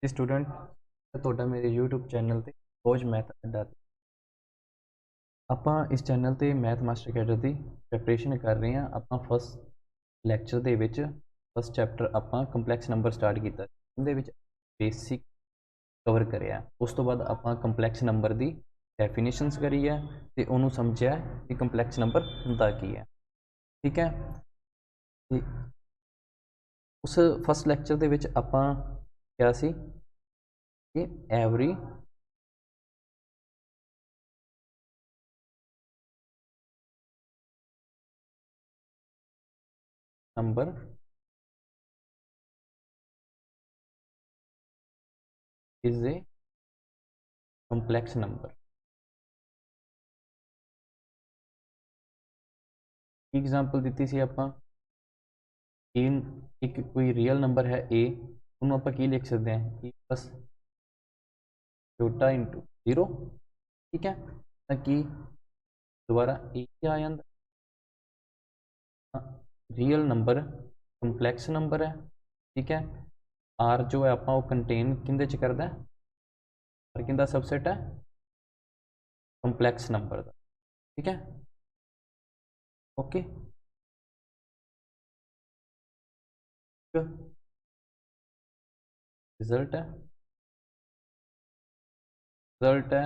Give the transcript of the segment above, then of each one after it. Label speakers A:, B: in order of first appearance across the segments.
A: Student ਤੁਹਾਡਾ ਮੇਰੇ YouTube channel ਤੇ ਰੋਜ਼ ਮੈਥ ਅੱਡਾ ਤੇ ਆਪਾਂ ਇਸ ਚੈਨਲ ਤੇ ਮੈਥ ਮਾਸਟਰ ਕੈਡਰ ਦੀ ਪ੍ਰੈਪਰੇਸ਼ਨ ਕਰ ਰਹੇ ਹਾਂ। ਆਪਾਂ ਫਸਟ ਲੈਕਚਰ ਦੇ ਵਿੱਚ ਫਸਟ ਚੈਪਟਰ ਆਪਾਂ ਕੰਪਲੈਕਸ ਨੰਬਰ ਸਟਾਰਟ ਕੀਤਾ, ਉਹਦੇ ਵਿੱਚ ਬੇਸਿਕ ਕਵਰ ਕਰਿਆ। ਉਸ ਤੋਂ ਬਾਅਦ ਆਪਾਂ ਕੰਪਲੈਕਸ ਨੰਬਰ ਦੀ ਡੈਫੀਨੇਸ਼ਨਸ ਕਰੀ ਹੈ ਤੇ ਉਹਨੂੰ ਸਮਝਿਆ ਕਿ ਕੰਪਲੈਕਸ ਨੰਬਰ ਹੁੰਦਾ ਕੀ ਹੈ। ਠੀਕ ਹੈ, ਤੇ ਉਸ ਫਸਟ ਲੈਕਚਰ ਦੇ ਵਿੱਚ ਆਪਾਂ ਕਿਹਾ ਸੀ कि every number is a complex number। Example दी सी आपां एक कोई रियल नंबर है ए, उन्होंने आप की लिख सकते हैं ए प्लस छोटा इंटू जीरो। ठीक है, कि दोबारा ए आ जाता रियल नंबर कंपलैक्स नंबर है। ठीक है, आर जो है आप कंटेन किंदे च करता है, आर किंदा सबसेट है कंपलैक्स नंबर का। ठीक है, ओके। रिजल्ट है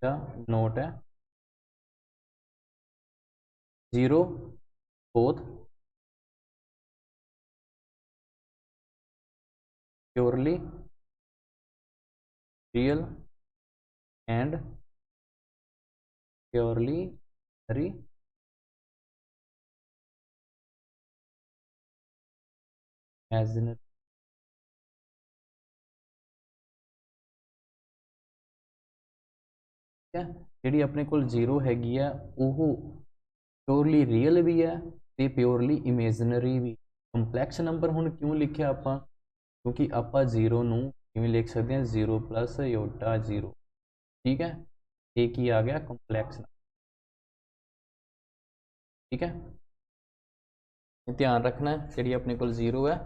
A: या नोट है zero both purely real and purely री imaginary। जी अपने को जीरो हैगी है वो प्योरली रियल भी है तो प्योरली इमेजनरी भी। कंपलैक्स नंबर हुण क्यों लिखिया आप, क्योंकि आप जीरो नूं किवें लिख सकते हैं जीरो प्लस योटा जीरो। ठीक है, एक ही आ गया कंपलैक्स। ठीक है, ध्यान रखना जी अपने को जीरो है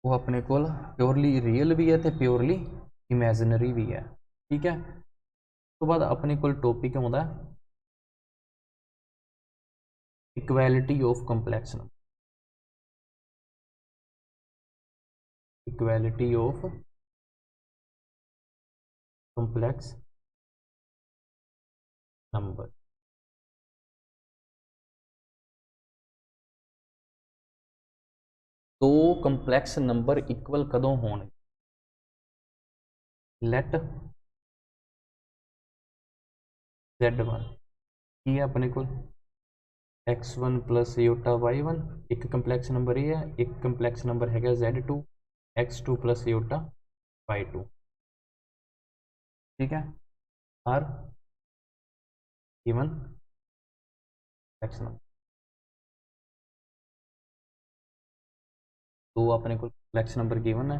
A: वो अपने को प्योरली रियल भी है तो प्योरली इमेजनरी भी है। ठीक है, तो बाद अपने को टॉपिक आउंदा equality of complex number. Equality of complex number. दो कंपलैक्स नंबर इक्वल कदों होने, लैट Z1 की है अपने को x1 प्लस योटा y1 एक कंपलैक्स नंबर ये है, एक कंपलैक्स नंबर है Z2 x2 plus iota y2। ठीक है, आर गिवन कंपलैक्स नंबर। तो अपने को कंपलैक्स नंबर गिवन है,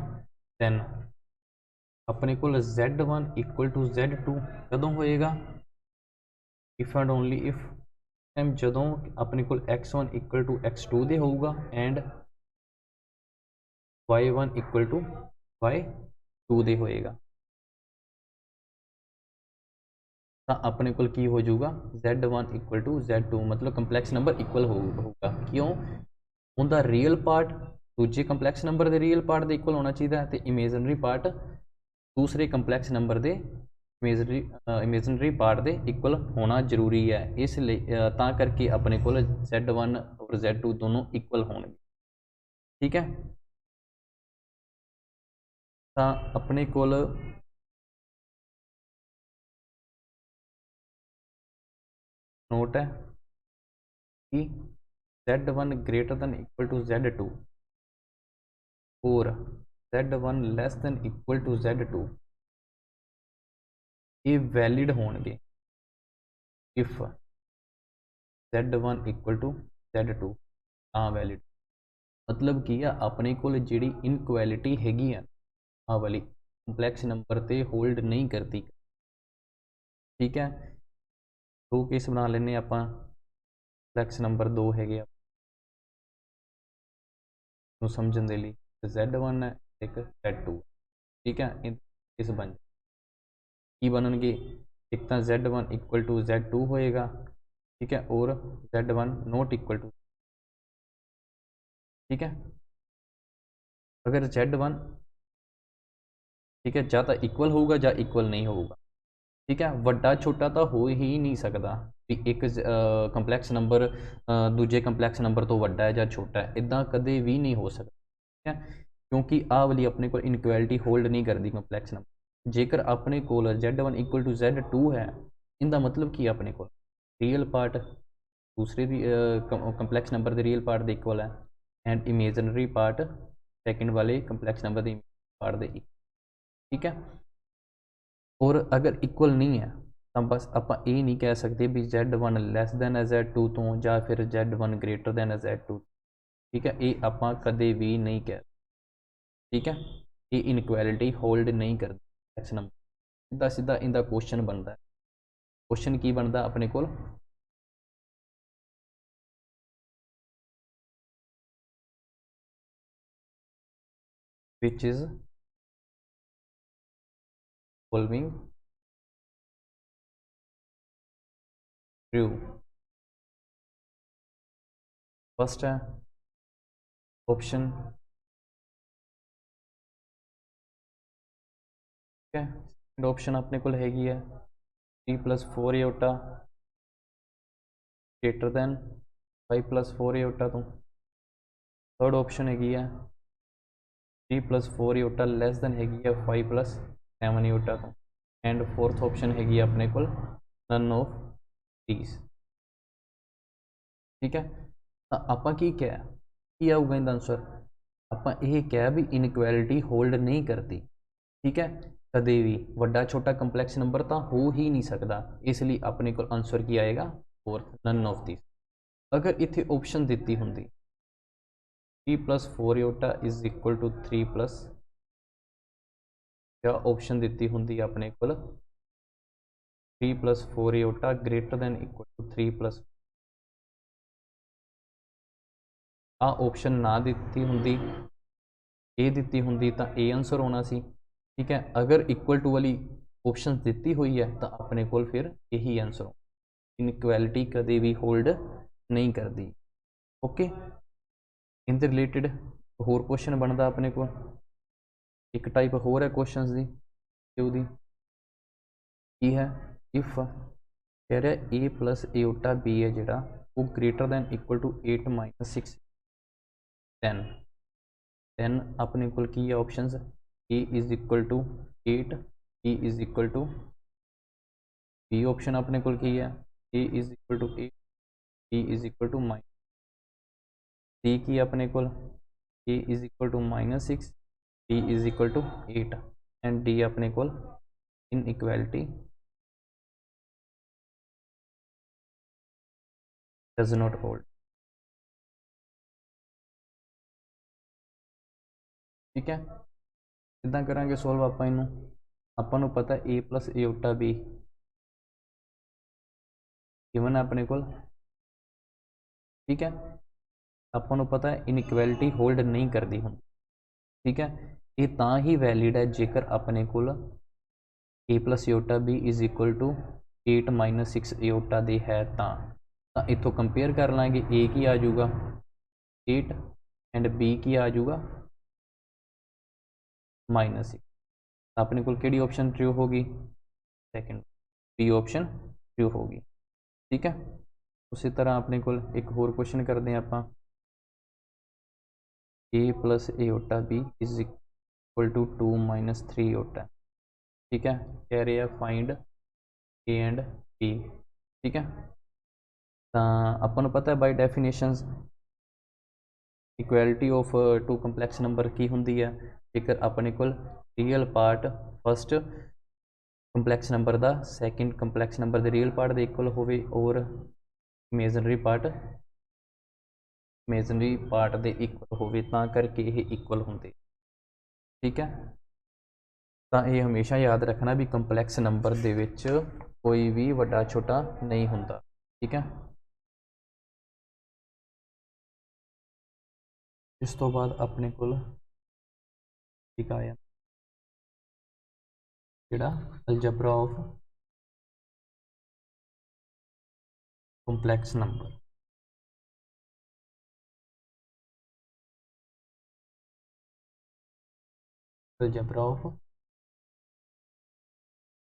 A: दैन अपने को Z1 इक्वल टू Z2 कदों होएगा, if and only if time जदों अपने को x1 इक्वल टू x2 दे होगा and y1 equal to y2 दे होएगा। तो अपने को की हो जाऊगा Z1 इक्वल टू Z2 मतलब कंपलैक्स नंबर इक्वल होगा। क्यों, उनका रियल पार्ट दूजे कंपलैक्स नंबर के रियल पार्ट के इक्वल होना चाहिए तो इमेजनरी पार्ट दूसरे कंपलैक्स नंबर के इमेजनरी पार्ट के इक्वल होना जरूरी है। इसलिए करके अपने को Z1 और Z2 दोनों इक्वल होंगे। ठीक है, तो अपने को नोट है कि Z1 greater than equal to Z2 और Z1 less than equal to Z2 ये वैलिड होंगे if Z1 equal to Z2 हाँ वैलिड। मतलब की है अपने को जी इनक्वैलिटी हैगी है आ वाली कंपलैक्स नंबर ते होल्ड नहीं करती। ठीक है, दो केस बना लेने आप, कंपलैक्स नंबर दो है समझने के लिए Z1 है एक Z2। ठीक है, इस बन की बननगे, एक तो Z1 इक्वल टू Z2 होएगा, ठीक है, और Z1 नॉट इक्वल टू, ठीक है। अगर Z1 ठीक है ਜਾਂ ਤਾਂ इक्वल होगा ਜਾਂ इक्वल नहीं होगा, ठीक है, ਵੱਡਾ ਛੋਟਾ ਤਾਂ ਹੋ ਹੀ नहीं सकता भी एक ਕੰਪਲੈਕਸ ਨੰਬਰ ਦੂਜੇ ਕੰਪਲੈਕਸ ਨੰਬਰ ਤੋਂ ਵੱਡਾ ਹੈ ਜਾਂ ਛੋਟਾ ਹੈ, ਇਦਾਂ ਕਦੇ ਵੀ ਨਹੀਂ ਹੋ ਸਕਦਾ, ठीक है, क्योंकि आ वाली अपने को इनक्वैलिटी होल्ड नहीं करती कंपलैक्स नंबर। जेकर अपने को Z1 इक्वल टू Z2 है, इनका मतलब कि अपने को रियल पार्ट दूसरे कंपलैक्स नंबर के रियल पार्ट के इक्वल है, एंड इमेजनरी पार्ट सैकेंड वाले कंपलैक्स नंबर के पार्ट के, ठीक है। और अगर इक्वल नहीं है तो बस आप ये नहीं कह सकते भी Z1 लैस दैन है Z2 तो, या फिर Z1 ग्रेटर दैन है Z2, ठीक है, ये आप कदे भी नहीं कह, ठीक है, ये इनक्वैलिटी होल्ड नहीं करती एक्स नंबर। सीधा सीधा इनका क्वेश्चन बनता है, क्वेश्चन की बनता अपने को which is following true. First है ऑप्शन, ठीक है, सेकंड ऑप्शन अपने को हैगी है 3+4 एटा ग्रेटर दैन 5+4 एटा तो। थर्ड ऑप्शन हैगी है 3+4 एटा लैस दैन हैगी है 5+7 एटा तो। एंड फोर्थ ऑप्शन हैगी अपने को नन ऑफ दीज, ठीक है। तो आप की आऊगा इनका आंसर, आप ये क्या भी इनक्वैलिटी होल्ड नहीं करती, ठीक है, कदे भी वड्डा छोटा कंपलैक्स नंबर तो हो ही नहीं सकता, इसलिए अपने को आंसर की आएगा फोर्थ नन ऑफ दिस। अगर इतने ऑप्शन दी होंगी 3+4 एटा इज इक्वल टू 3+, या ऑप्शन दी होंगी अपने को 3+4 eta greater than equal to 3+, आ ऑप्शन ना दी होंगी, ए दी होंगी तो ए आंसर होना सी, ठीक है। अगर इक्वल टू वाली ऑप्शन दी हुई है तो अपने को फिर यही आंसर हो, इनक्वैलिटी कदे भी होल्ड नहीं करती। ओके, इनके रिलेटेड होर क्वेश्चन बनता अपने को, एक टाइप होर है क्वेश्चन की है इफ कह रहा ए प्लस एटा बी है जोड़ा वो ग्रेटर दैन इक्वल टू 8 - 6 10 अपने को की है option A is equal to 8, B is equal to, B option अपने को की है A is equal to 8, B is equal to minus, C की अपने को A is equal to -6, B is equal to 8, and D अपने को in equality does not hold, ठीक है। किदा करेंगे सोल्व आप इनू, आपू पता ए प्लस एटा बी गिवन है अपने को, ठीक है, आपू पता है इनइक्वैलिटी होल्ड नहीं करती होंगी, ठीक है, ये तो ही वैलिड है जेकर अपने को ए plus iota B is equal to 8 - 6 एटा दे है तो इतों कंपेयर कर लाँगे ए की आ जाऊगा 8 एंड बी की आ जाऊगा -6, अपने को कि ऑप्शन ट्रू होगी, सेकंड बी ऑप्शन ट्रू होगी, ठीक है। उसी तरह अपने को एक होर क्वेश्चन करते हैं आप ए plus iota B is equal to 2 - 3 एटा, ठीक है, कह रहे हैं फाइंड ए एंड बी, ठीक है। तो अपन पता है by definition equality of two complex number की होंगी है जेकर अपने को real part first complex number का सैकेंड कंपलैक्स नंबर के रियल पार्ट के इक्वल हो, और इमेजनरी पार्ट के इक्वल हो, करके ये इक्वल होंगे, ठीक है। तो ये हमेशा याद रखना भी कंपलैक्स नंबर दे विच कोई भी वड्डा छोटा नहीं होंदा, ठीक है। इस तो बाद अपने को दिखाया जिहड़ा algebra of complex number. Algebra of,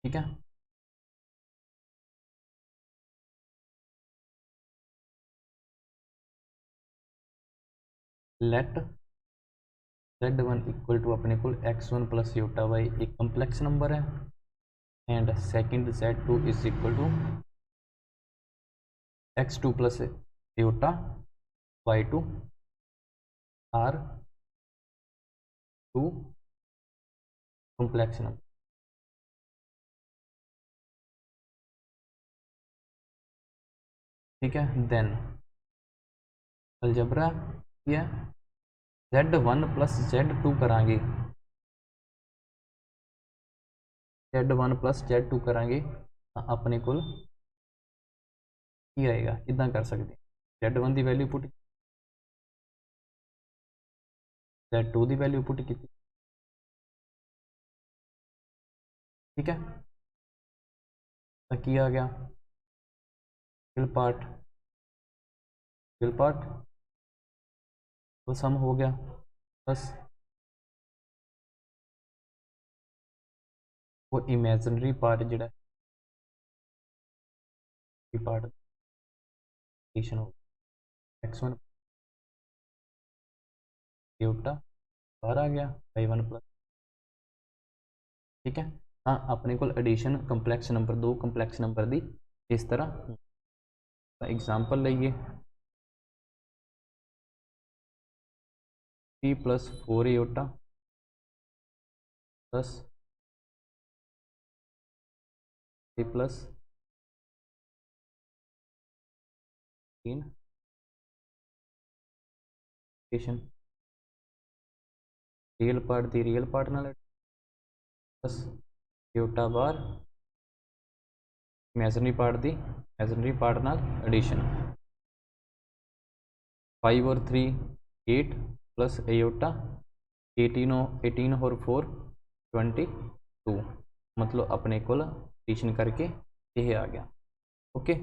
A: ठीक है। लेट z1 इक्वल टू अपने को x1 प्लस योटा वाई एक कंपलैक्स नंबर है, and second z2 is equal to x2 plus iota y2 are two complex number, ठीक है। देन अलजबरा ये z1 plus z2 करांगे, z1 प्लस z2 करांगे अपने को की आएगा, कितना कर सकते हैं z1 की वैल्यू पुट, z2 की वैल्यू पुट की, ठीक है। तो की आ गया फिल पार्ट, फिल पार्ट तो सम हो गया बस, वो इमेजनरी पार्ट जिहड़ा पार्ट एडिशन हो गया, x1 योटा बाहर आ गया y1 प्लस, ठीक है। हाँ अपने को एडिशन कंपलैक्स नंबर दो कंपलैक्स नंबर दी इस तरह एग्जाम्पल लीए 3 plus 4 iota plus 3 plus 3 addition real part दी रियल पार्ट नाल प्लस योटा बार इमेजनरी पार्ट दी इमेजनरी पार्ट नाल एडिशन 5 और 3 8 प्लस एयोटा 18 और 4 22, मतलब अपने को एडिशन करके यह आ गया, ओके।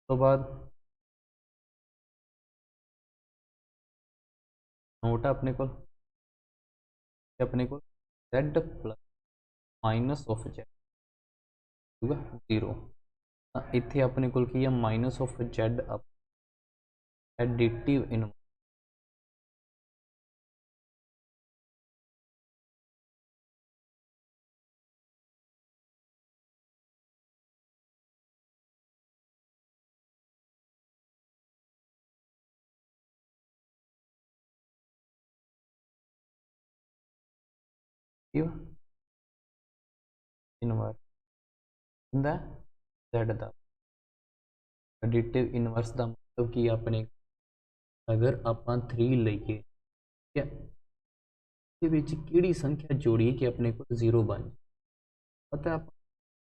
A: तो बाद नोट है अपने को z plus minus of z ठीक है 0, इतने अपने को की है minus of z additive in inverse ਹੁੰਦਾ z ਦਾ एडिटिव इनवर्स का मतलब कि अपने अगर आप 3 लईए ठीक है कि संख्या जोड़िए कि अपने को 0 बन जाए, पता आप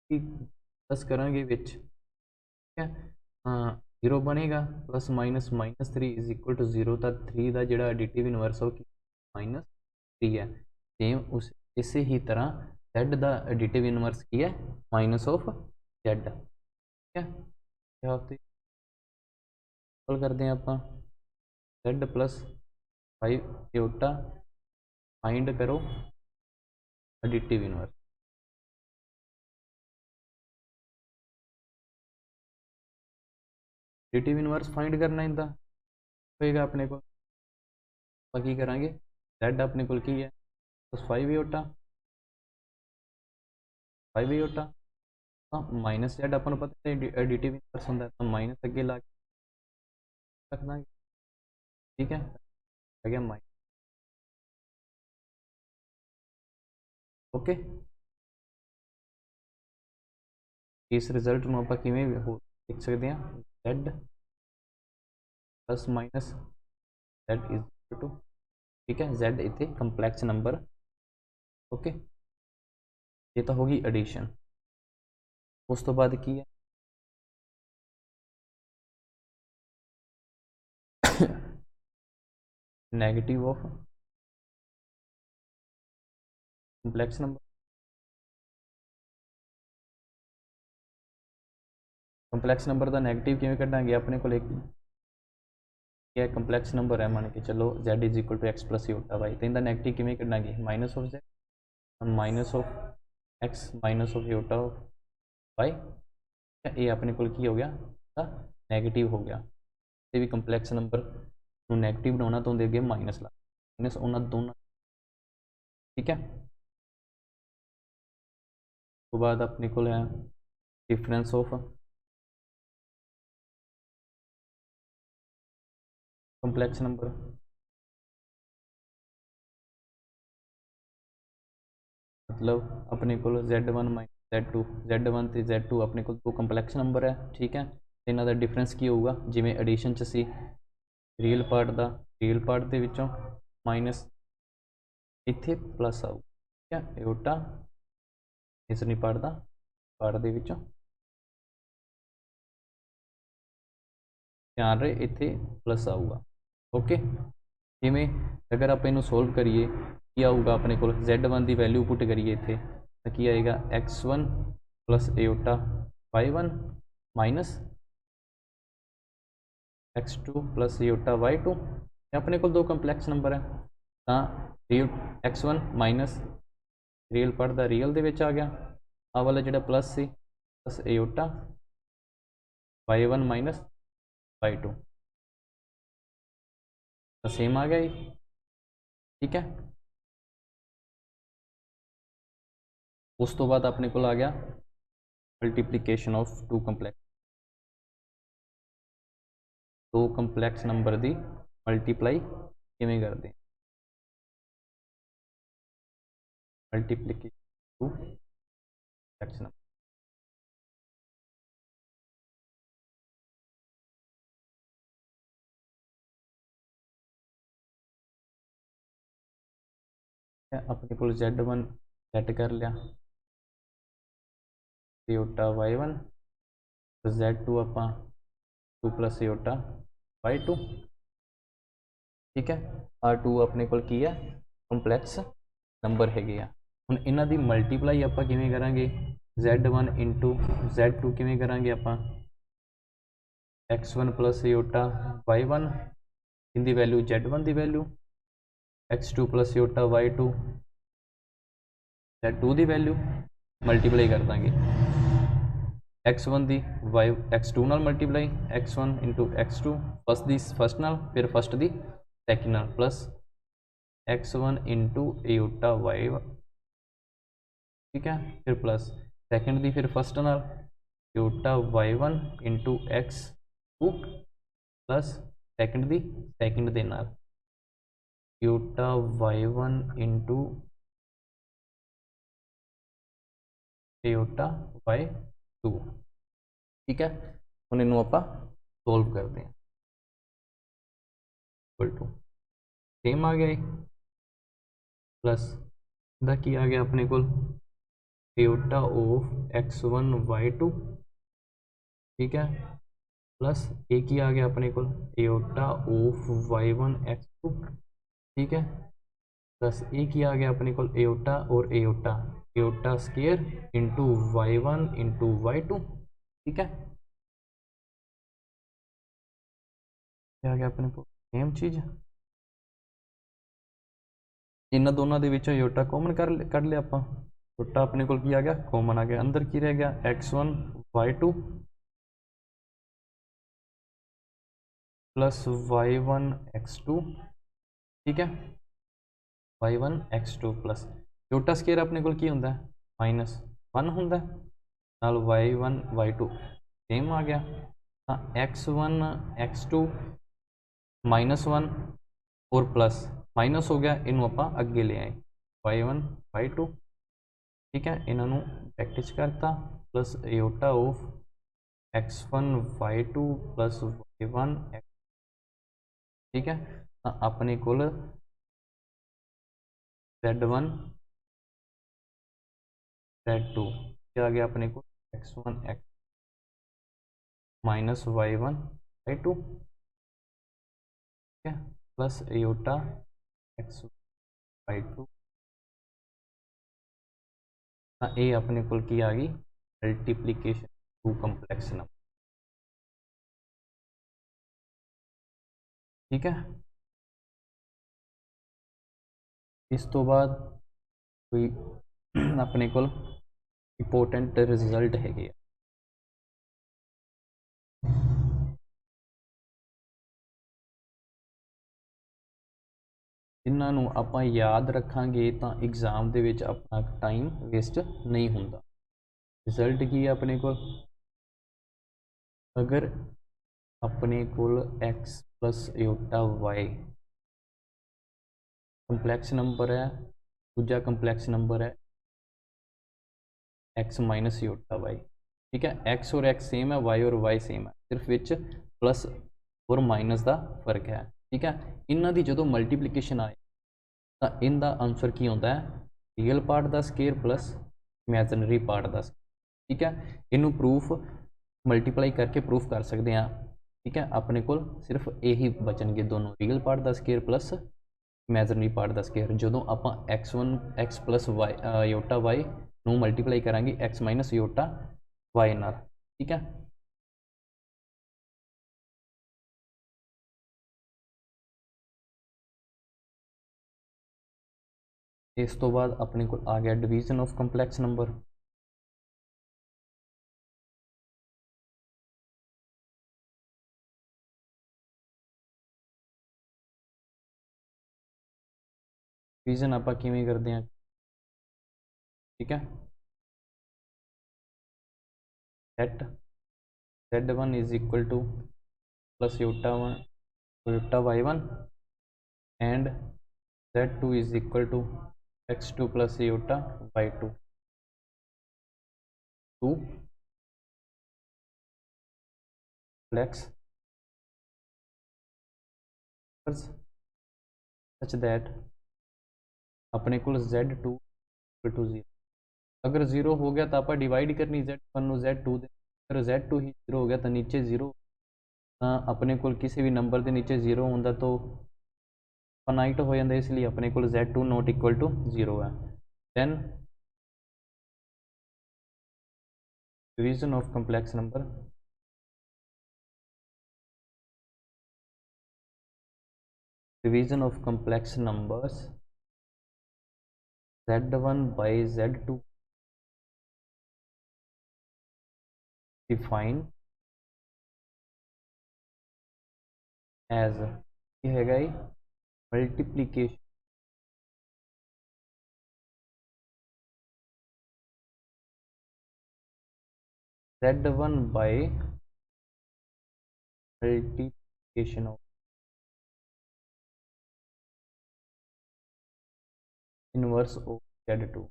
A: प्लस करांगे विच ठीक है, हाँ 0 बनेगा plus minus minus 3 is equal to 0, तो 3 का जो एडिटिव इनवर्स हो -3 है, सेम उस इसे ही तरह z का एडिटिव इनवर्स की है माइनस ऑफ z, ठीक है। कॉल करते हैं आप z प्लस 5 योटा फाइंड करो additive inverse, additive inverse find करना इनका होएगा अपने को की करांगे z अपने को की है प्लस 5 योटा 5 योटा हाँ माइनस z अपन पता है एडिटिव इनवर्स होता है, तो माइनस अगे ला रखना, ठीक है आ गया माइनस, ओके। इस रिजल्ट में आप किमें हो लिख सकते हैं z plus minus z is equal to, ठीक है z इतने कंपलैक्स नंबर, ओके। ये तो होगी एडिशन, उस तो बाद की है negative of complex number, complex number the negative ਕਿਵੇਂ ਕੱਢਾਂਗੇ? ਆਪਣੇ ਕੋਲ ਇੱਕ ਇਹ ਕੰਪਲੈਕਸ ਨੰਬਰ ਹੈ, ਮੰਨ ਕੇ ਚੱਲੋ z is equal to x plus iota y, ਤੇ ਇਹਦਾ ਨੈਗੇਟਿਵ ਕਿਵੇਂ ਕੱਢਾਂਗੇ? Minus of z minus of x minus of iota y, ਇਹ ਆਪਣੇ ਕੋਲ ਕੀ ਹੋ ਗਿਆ? ਨੈਗੇਟਿਵ ਹੋ ਗਿਆ। ਤੇ ਵੀ ਕੰਪਲੈਕਸ ਨੰਬਰ ਨੂੰ ਨੈਗੇਟਿਵ ਬਣਾਉਣਾ ਤਾਂ ਉਹਦੇ ਅੱਗੇ ਮਾਈਨਸ ਲਾ, ਮਾਈਨਸ ਉਹਨਾਂ ਦੋਨਾਂ, ठीक है। तो बाद अपने को है डिफरेंस ऑफ कंप्लेक्स नंबर, मतलब अपने को Z1 माइनस Z2, Z1 ਤੇ Z2 अपने को दो कंप्लैक्स नंबर है, ठीक है। इन्हों का डिफरेंस की होगा, जिमें एडिशन च सी रियल पार्ट का रियल पार्ट के विचों माइनस इत्थे प्लस आऊ, ठीक है। एओटा इस नहीं पार्ट का पार्ट के विचों ध्यान रहे इत्थे प्लस आऊगा, ओके। जिमें अगर आप इनू सोल्व करिए की आऊगा अपने को Z1 की वैल्यू पुट करिए इत्थे तो की आएगा x1 plus iota y1 minus x2 plus iota y2। अपने को दो कंप्लैक्स नंबर है तो x1 माइनस रियल पार्ट का रियल दे विच आ गया, आ वाला जिहड़ा plus C plus iota y1 minus y2 तो सेम आ गया जी, ठीक है। उस तो बाद अपने को आ गया मल्टीप्लीकेशन ऑफ टू कंप्लैक्स, दो कंप्लैक्स नंबर की मल्टीप्लाई किवें करते हैं? मल्टीप्लीकेशन टू कंप्लैक्स नंबर, अपने को Z1 सेट कर लिया, एओटा y1 Z2 आप 2 प्लस एओटा y2, ठीक है। R2 अपने को की है कंप्लैक्स नंबर है। हुण इन्हां दी मल्टीप्लाई आप किवें करांगे? Z1 इंटू Z2 किवें करांगे आप? x1 प्लस एओटा y1 इनकी वैल्यू Z1 की value, x2 plus iota y2 Z2 की वैल्यू मल्टीप्लाई कर देंगे x1 की y x2 नाल multiply x1 into x2 first दी फस्ट नाल, फिर फस्ट दी सैकेंड नाल plus x1 into iota y, ठीक है, फिर प्लस सैकेंड दी फिर फस्ट नाल iota y1 into x2 plus second दी सैकेंड दे नाल iota y1 into aorta y2, ठीक है। हम इनू आप सोल्व करते हैं, इक्वल टू सेम आ गया प्लस इहदा की आ गया अपने को एओटा ऑफ x1 y2, ठीक है, प्लस ए की आ गया अपने को एओटा ऑफ y1 x2, ठीक है, प्लस ए की आ गया अपने को एओटा और aorta aorta square into y1 into y2, ठीक है। क्या आ गया अपने को सेम चीज़, इन्होंने दोनों के विचों एओटा कॉमन कर लिया आप, एओटा अपने को की आ गया कॉमन आ गया, अंदर की रह गया x1 y2 plus y1 x2, ठीक है, y1 x2 plus aorta square अपने को की होंदा है -1 होंदा है, नाल y1 y2 सेम आ गया, x1 x2 -1 और प्लस माइनस हो गया, इनू आप अगे ले आए y1 y2, ठीक है, इन्हों प्रैक्टिस करता plus aorta of x1 y2 plus y1 x, ठीक है। अपने को Z1 Z2 क्या आ गया अपने को x1 x minus y1 y2, ठीक है, प्लस एओटा x y2 ਤਾਂ ਇਹ ਆਪਣੇ ਕੋਲ ਕੀ ਆ ਗਈ, ਮਲਟੀਪਲੀਕੇਸ਼ਨ ਟੂ ਕੰਪਲੈਕਸ ਨੰਬਰ। ठीक है, इस तो बाद कोई अपने को इंपोर्टेंट रिजल्ट है। जिन्हां नूं आपां याद रखांगे तो एग्जाम दे विच अपना टाइम वेस्ट नहीं होंदा। रिजल्ट की है अपने को, अगर अपने को X plus iota Y complex number है, दूजा कंपलैक्स नंबर है एक्स माइनस योटा वाई। ठीक है, एक्स और एक्स सेम है, वाई और वाई सेम है, सिर्फ विच प्लस और माइनस का फर्क है। ठीक है, इन्हों की जो मल्टीप्लीकेशन आए तो इनका आंसर की आता है, रियल पार्ट का स्केयर प्लस इमेजनरी पार्ट का। ठीक है, इनू प्रूफ मल्टीप्लाई करके प्रूफ कर सकते हैं। ठीक है, अपने को सिर्फ यही बचनगे दोनों, रियल पार्ट का स्केयर प्लस इमेजनरी पार्ट का स्केयर। जो आप X plus Y iota Y नू मल्टीप्लाई करांगे एक्स माइनस योटा वाई नाल। ठीक है, इस तो बाद अपने को आ गया division of complex number. Division आप किवें करते हैं। ठीक है, set Z1 is equal to plus iota Y one and Z2 is equal to x2 plus iota Y two two complex such that अपने को Z2 टू 0। अगर 0 हो गया तो आप डिवाइड करनी Z1 Z2 दे, अगर Z2 ही 0 हो गया तो नीचे 0, अपने को किसी भी नंबर के नीचे 0 होंगे तो फनाइट हो जाता है, इसलिए अपने को Z2 नॉट इक्वल टू 0 है। Then division of complex number, division of complex numbers Z1 by Z2 define as ये है multiplication Z1 by multiplication of inverse of Z2।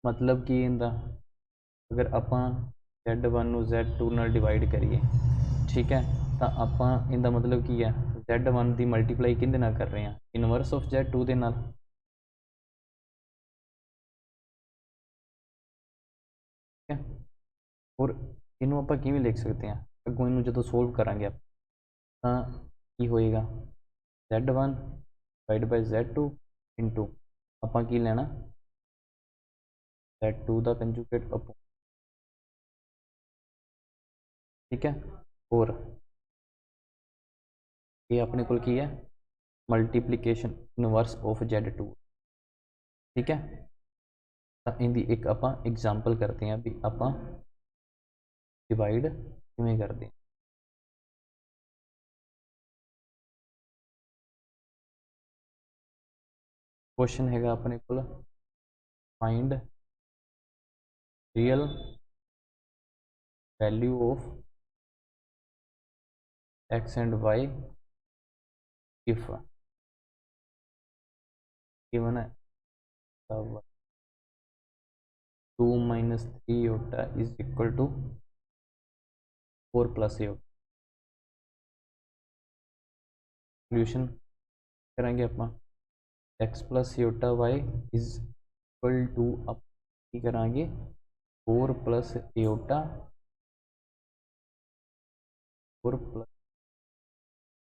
A: मतलब कि इनका अगर आप Z1 Z2 नाल डिवाइड करिए, ठीक है, तो आप इनका मतलब की है Z1 की मल्टीप्लाई किहदे नाल कर रहे हैं, इनवर्स ऑफ Z2 के नाल। ठीक है, और इनू आप किवें लिख सकते हैं, अगों इनू जो सोल्व करांगे आप तो की होएगा, Z1 divide by Z2 into आप की लेना Z2 का कंजुगेट अपॉन। ठीक है, और ये अपने को की है मल्टीप्लीकेशन इनवर्स ऑफ Z2। ठीक है, तो इनकी एक आप एग्जाम्पल करते हैं भी आप डिवाइड किवें करते हैं। क्वेश्चन है अपने को find real value of X and Y if given है 2 minus 3 iota is equal to 4 plus iota. Solution करेंगे आप X plus iota Y is equal to आप करेंगे 4 plus iota 4 plus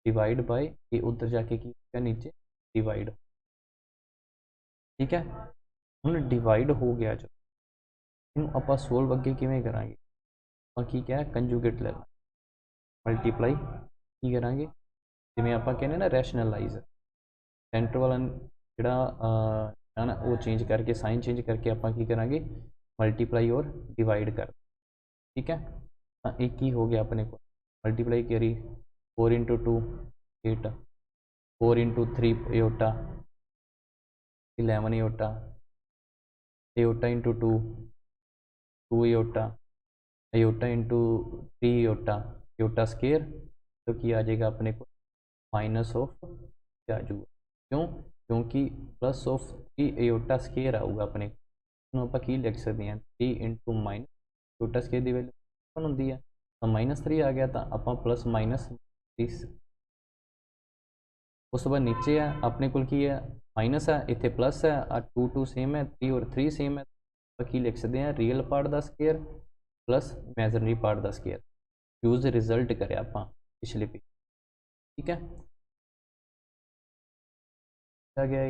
A: divide by ये उधर जाके की नीचे डिवाइड। ठीक है। ਹੁਣ डिवाइड हो गया जो ਇਹਨੂੰ ਆਪਾਂ ਸੋਲਵ ਅੱਗੇ ਕਿਵੇਂ ਕਰਾਂਗੇ, ਆਪਾਂ ਕੀ ਕਿਹਾ ਕੰਜੂਗੇਟ ਲੈ ਲਾਂ ਮਲਟੀਪਲਾਈ ਕੀ ਕਰਾਂਗੇ, ਜਿਵੇਂ ਆਪਾਂ ਕਹਿੰਦੇ ਨਾ ਰੈਸ਼ਨਲਾਈਜ਼ ਸੈਂਟਰ ਵਾਲਾ ਜਿਹੜਾ ਹੈ ਨਾ ਉਹ ਚੇਂਜ ਕਰਕੇ ਸਾइन चेंज करके ਆਪਾਂ ਕੀ ਕਰਾਂਗੇ मल्टीप्लाई और डिवाइड कर, ठीक है। हाँ एक ही हो गया अपने को मल्टीप्लाई करी 4 इंटू 2 8, 4 इंटू 3 एटा 11 एटा, एटा इंटू 2 2 एटा, एटा इंटू 3 एटा, एटा स्केयर तो क्या आ जाएगा अपने को माइनस ऑफ क्या आ जाऊगा, क्यों क्योंकि प्लस ऑफ 3 एटा स्केयर आऊगा अपने को, आप की लिख सकते हैं 3 इंटू माइनस छोटा स्केयर की वैल्यू वन होंगी है तो -3 आ गया तो आप प्लस माइनस 30, उस तो बाद नीचे है अपने को की है माइनस है इतने प्लस है 2 2 सेम है 3 और 3 सेम है, आप की लिख सकते हैं रियल पार्ट का स्केयर प्लस इमेजनरी पार्ट का स्केयर, यूज रिजल्ट करे आप पिछले पे, ठीक है। क्या गया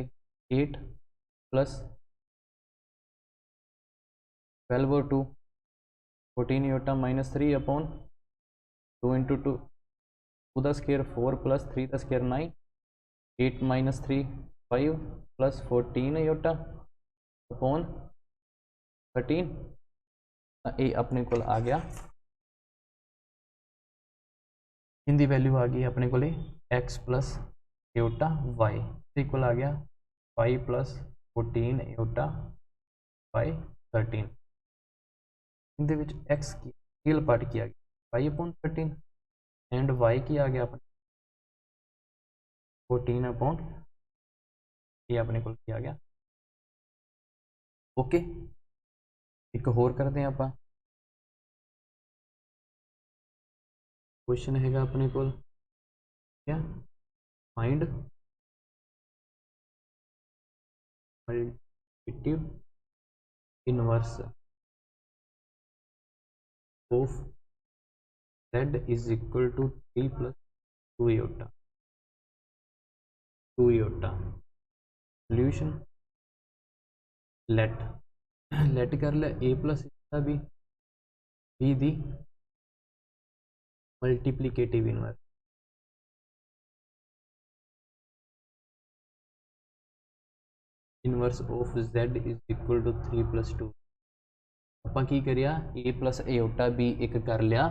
A: 8 प्लस 12 और 2 14 योटा -3 अपॉन 2 इंटू 2 2 का स्केयर 4 प्लस 3 का square 9, 8 minus 3 5 plus 14 iota upon 13, ये अपने को आ गया इनकी वैल्यू आ गई अपने को x plus iota Y equal आ गया 5 प्लस 14 योटा बाई 13, इनके x की रियल पार्ट की आ गया 5 अपॉन 13 एंड y की आ गया अपने 14 अपॉन ये अपने को आ गया, ओके। एक होर करते हैं आप क्वेश्चन है अपने को क्या find multiplicative inverse of z is equal to 3 plus 2 iota solution let कर लिया a प्लस बी दी multiplicative inverse, inverse of z is equal to 3 plus 2, आप की करिया a प्लस एटा बी एक कर लिया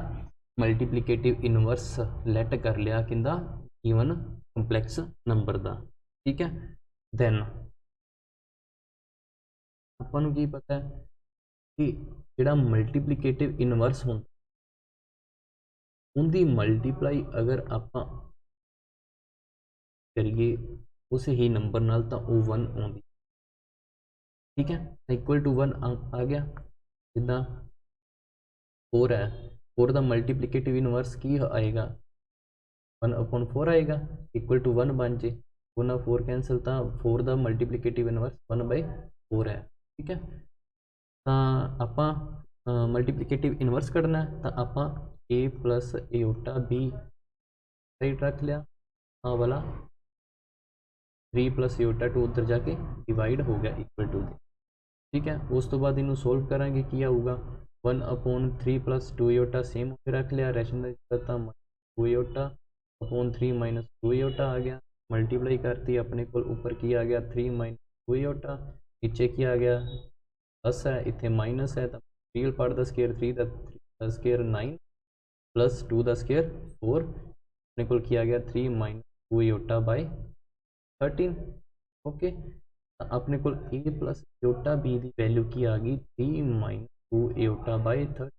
A: मल्टीप्लिकेटिव इनवर्स लेट कर लिया किंदा गिवन कंपलैक्स नंबर का, ठीक है। दैन अपन की पता है कि जोड़ा मल्टीप्लिकेटिव इनवर्स होंदा उनकी मल्टीप्लाई अगर आप करिए उस ही नंबर नाल तो वो 1 आती, ठीक है। इक्वल टू 1 आ गया जिदा 4 है 4 का मल्टीप्लिकेटिव इनवर्स की आएगा 1 अपॉन 4 आएगा इक्वल टू 1 बन जे 1 4 कैंसल तो 4 का मल्टीप्लिकेटिव इनवर्स 1/4 है, ठीक है। तो आप मल्टीप्लिकेटिव इनवर्स करना है तो आप a plus iota B right रख लिया, हाँ वाला 3 प्लस एटा 2 उधर जाके डिवाइड हो गया इक्वल टू, ठीक है। उस तो बाद इनू सोल्व करांगे की आऊगा 1 अपॉन 3 प्लस 2 एटा सेम होकर रख लिया, रैशनलाइज करता 2 एटा अपॉन 3 माइनस 2 एटा आ गया, मल्टीप्लाई करती अपने को ऊपर की आ गया 3 माइनस 2 एटा, नीचे की आ गया प्लस है इतने माइनस है तो रियल पार्ट का स्केयर 3 का स्केयर 9 प्लस 2 का स्केयर 4 अपने को किया गया 3 माइनस 2 एटा बाई 13, ओके। अपने को ए प्लस एटा बी की वैल्यू की आ गई 3 माइनस 2 एटा बाई 30,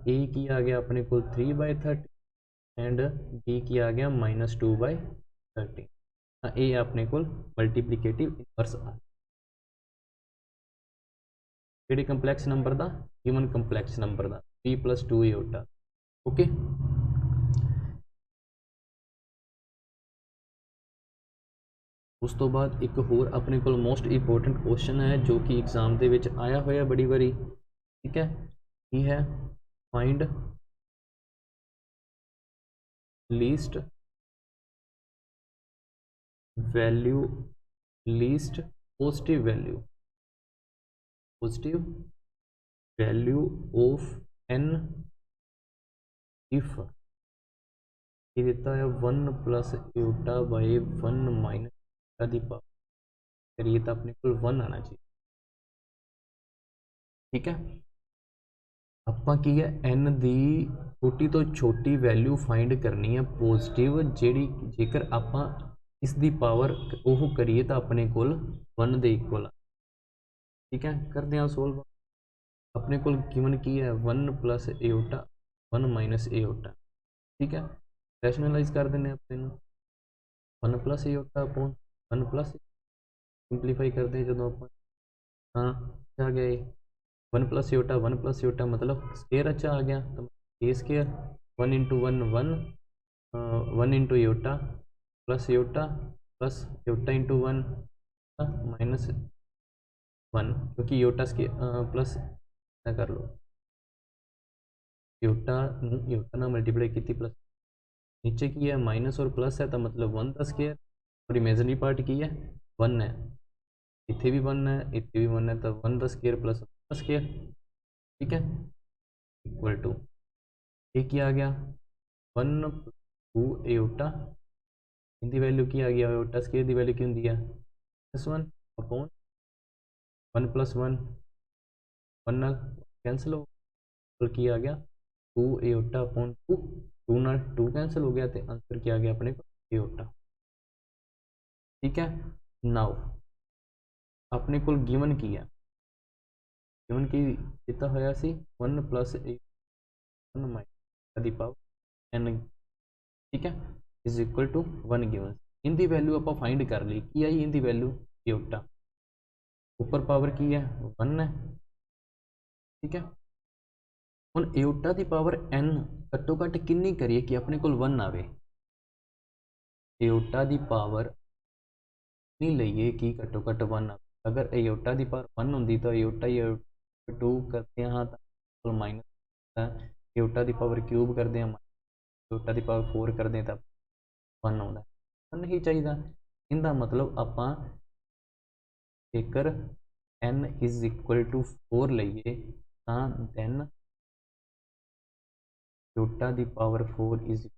A: ए की आ गया अपने को 3/30 एंड बी की आ गया -2/30, ये अपने को मल्टीप्लिकेटिव इनवर्स आ जी कंपलैक्स नंबर का गिवन कंपलैक्स नंबर का 3 प्लस 2 एटा, ओके। उस तो बाद एक होर अपने को मोस्ट इंपोर्टेंट क्वेश्चन है जो कि एग्जाम के विच आया होया बड़ी बारी, ठीक है। ये है find least value least positive value of n if ये देता है 1 plus iota by 1 minus the power, करिए तो अपने को 1 आना चाहिए। ठीक है, ਆਪਾਂ ਕੀ ਹੈ n ਦੀ ਛੋਟੀ ਤੋਂ ਛੋਟੀ ਵੈਲਿਊ ਫਾइंड ਕਰਨੀ ਹੈ ਪੋਜ਼ਿਟਿਵ, ਜਿਹੜੀ ਜੇਕਰ ਆਪਾਂ ਇਸ ਦੀ ਪਾਵਰ ਉਹ ਕਰੀਏ ਤਾਂ ਆਪਣੇ ਕੋਲ 1 ਦੇ ਇਕੁਅਲ। ਠੀਕ ਹੈ, ਕਰਦੇ ਹਾਂ ਸੋਲਵ। अपने को गिवन की है 1 प्लस एटा 1 माइनस एटा। ठीक है, रैशनलाइज कर देने अपने 1 plus iota upon 1 plus simplify करते हैं जो आप। हाँ क्या आ गया 1 प्लस एटा मतलब स्केयर अच्छा आ गया, तो ए स्केयर 1 इंटू 1 1 1 इंटू एटा प्लस एटा इंटू 1 माइनस 1, क्योंकि योटा प्लस कर लो योटा ना मल्टीप्लाई की प्लस नीचे की है माइनस और प्लस है तो मतलब 1 का स्केयर और इमेजनरी पार्ट की है 1 है, इतने भी 1 है इतने भी 1 है तो 1 का स्केयर प्लस 1 का स्केयर। ठीक है, इक्वल टू ये क्या आ गया 1 2 एटा इनकी वैल्यू की आ गया एटा स्केयर की वैल्यू की होंगी है +1 अपॉन 1 + 1 1 नाल कैंसल हो की आ गया 2 एटा अपॉन 2 2 नाल 2 कैंसल हो गया तो आंसर क्या आ गया अपने को एटा। ठीक है, नाउ अपने को गिवन की है गिवन की दिता होया सी 1 plus 1 minus the power n। ठीक है, इज इक्वल टू 1 गिवन इनकी वैल्यू आप फाइंड कर ली की आई इनकी वैल्यू एटा, ऊपर पावर की है 1 है। ठीक है, ਹੁਣ एटा की पावर n घट्टो घट्ट किन्नी करिए कि अपने को 1 आवे, एटा की पावर नहीं लईए कि घट्टो घट्ट 1 आवे। अगर एटा की पावर 1 होंगी तो एटा 2 करते हैं हाँ तो माइनस एटा की पावर क्यूब करते हैं एटा की पावर 4 करते हैं तो 1 आता है, 1 ही चाहिए। इनका मतलब आप जेकर n इज इक्वल टू 4 लीए तो दैन एटा की पावर 4 इज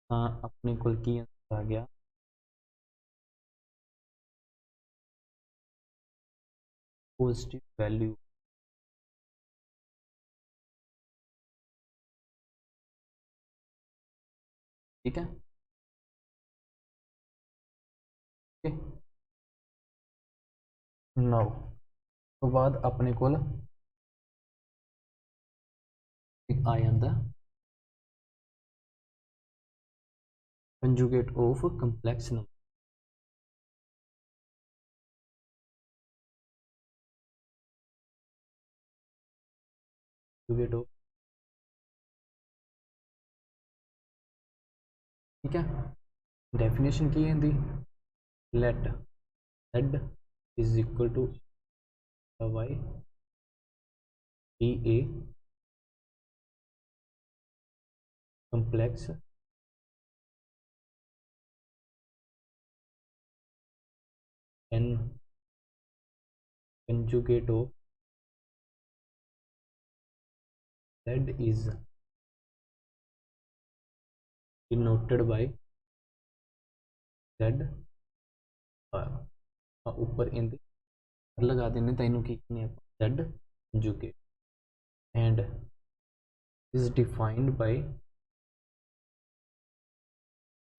A: हाँ अपने को की आंसर आ गया पॉजिटिव वैल्यू ठीक है। नाउ तो बाद अपने को आ जाता conjugate of complex number. Conjugate of ठीक है, डेफिनेशन की है let z is equal to y e a complex n conjugate of z is denoted by z ऊपर इन लगा देने तो इनू की z conjugate and is defined by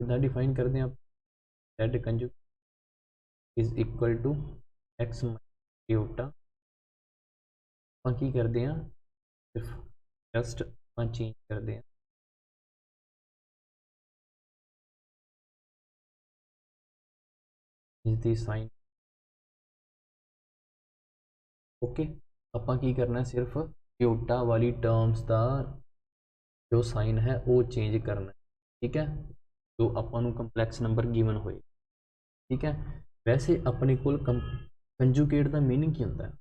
A: कितना डिफाइन कर दें आप z conjugate is equal to x eta की कर दें सिर्फ जस्ट चेंज कर दें इसकी साइन। ओके, ਆਪਾਂ की करना सिर्फ एटा वाली टर्म्स का जो साइन है वो चेंज करना। ठीक है, जो अपन कंपलैक्स नंबर गिवन होए। ठीक है, वैसे अपने को कंजुगेट का मीनिंग की होता है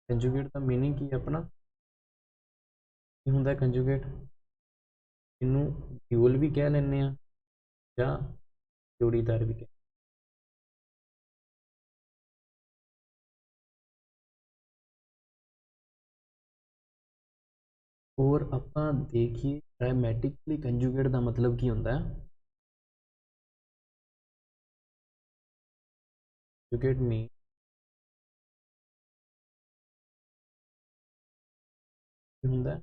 A: ਕੰਜੂਗੇਟ ਦਾ ਮੀਨਿੰਗ ਕੀ ਹੈ ਆਪਣਾ, ਕੀ ਹੁੰਦਾ ਕੰਜੂਗੇਟ, ਇਹਨੂੰ ਡਿਊਲ ਵੀ ਕਹਿ ਲੈਂਦੇ ਆ ਜਾਂ ਜੋੜੀਦਾਰ ਵੀ ਕਹਿ। और ਆਪਾਂ देखिए ग्रामेटिकली कंजुगेट का मतलब की होता है, कंजुगेट मीन होता है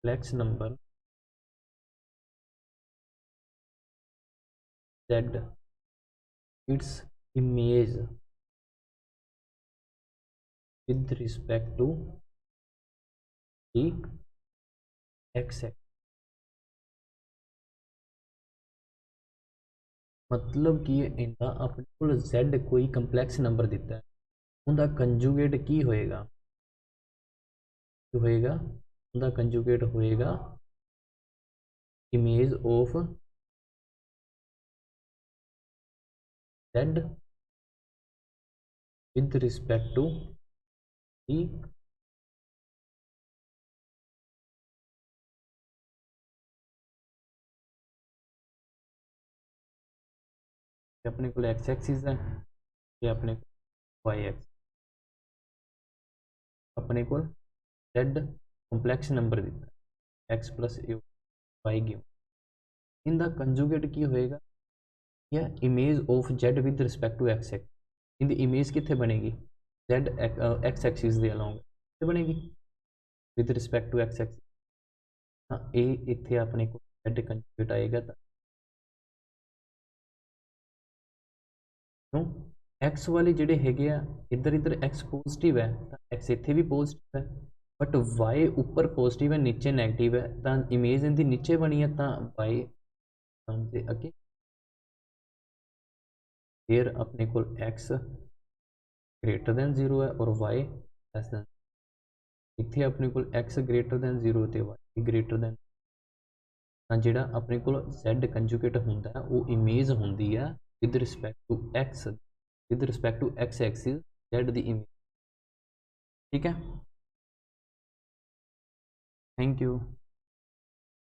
A: complex number that its image with respect to the x axis। मतलब कि इनका अपने को z कोई कंपलैक्स नंबर दिता है, उनका कंजुगेट की होएगा, होएगा उनका कंजुगेट होएगा image of z with respect to दी अपने को एक्स एक्सिस है, ये अपने वाई एक्स, अपने को z कंपलैक्स नंबर दिता है x plus u y give, इनका कंजुगेट की होएगा या image of z with respect to x x, इनकी इमेज कितने बनेगी z एक्स एक्सिस के अलॉन्ग बनेगी with respect to x axis. हाँ ये इतने अपने को z कंजुगेट आएगा क्यों एक्स वाले जोड़े है इधर इधर एक्स पॉजिटिव है तो एक्स इतने भी पॉजिटिव है, बट वाई ऊपर पॉजिटिव है नीचे नैगेटिव है, तो इमेज इनकी नीचे बनी है तो वाई से अगे, फिर अपने को एक्स ग्रेटर दैन 0 है और वाई लेस दैन, इतने अपने को एक्स ग्रेटर दैन 0 तो वाई ग्रेटर दैन, जोड़ा अपने को Z कंजुगेट होंगे वो इमेज होंगी है with respect to x, with respect to x axis Z the image. ठीक है, थैंक यू।